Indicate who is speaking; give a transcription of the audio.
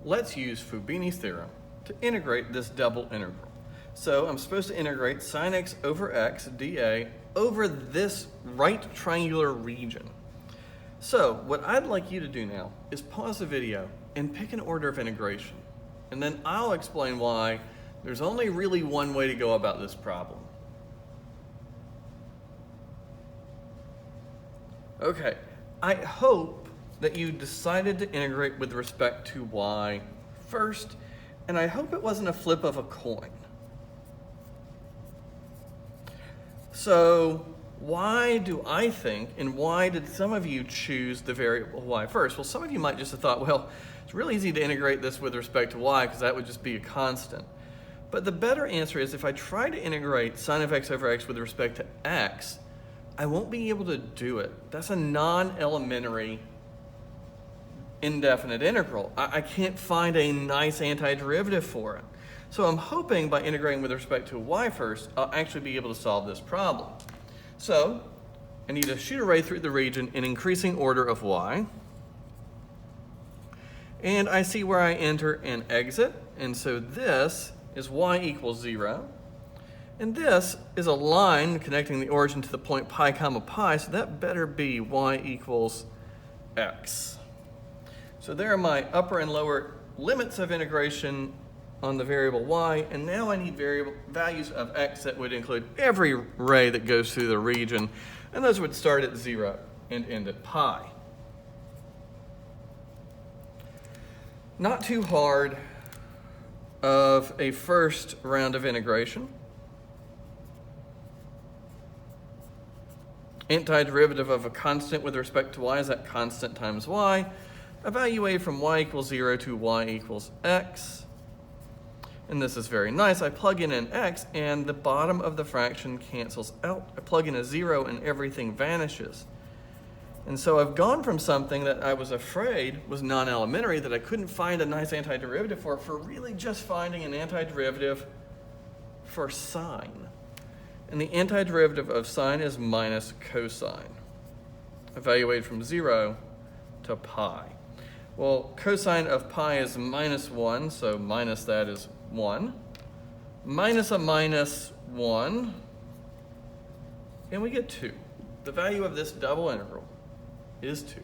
Speaker 1: let's use Fubini's theorem to integrate this double integral. So I'm supposed to integrate sine x over x dA over this right triangular region. So what I'd like you to do now is pause the video and pick an order of integration. And then I'll explain why there's only really one way to go about this problem. Okay, I hope that you decided to integrate with respect to y first, and I hope it wasn't a flip of a coin. So why do I think, and why did some of you choose the variable y first? Well, some of you might just have thought, well, it's really easy to integrate this with respect to y because that would just be a constant. But the better answer is if I try to integrate sine of x over x with respect to x, I won't be able to do it. That's a non-elementary indefinite integral. I can't find a nice antiderivative for it. So I'm hoping by integrating with respect to y first, I'll actually be able to solve this problem. So I need to shoot a ray through the region in increasing order of y. And I see where I enter and exit. And so this is y equals 0. And this is a line connecting the origin to the point pi comma pi, so that better be y equals x. So there are my upper and lower limits of integration on the variable y, and now I need variable values of x that would include every ray that goes through the region, and those would start at 0 and end at pi. Not too hard of a first round of integration. Antiderivative of a constant with respect to y is that constant times y. Evaluate from y equals 0 to y equals x. And this is very nice. I plug in an x and the bottom of the fraction cancels out. I plug in a 0 and everything vanishes. And so I've gone from something that I was afraid was non-elementary, that I couldn't find a nice antiderivative for really just finding an antiderivative for sine. And the antiderivative of sine is minus cosine, evaluated from 0 to pi. Well, cosine of pi is minus 1, so minus that is 1. Minus a minus 1, and we get 2. The value of this double integral is 2.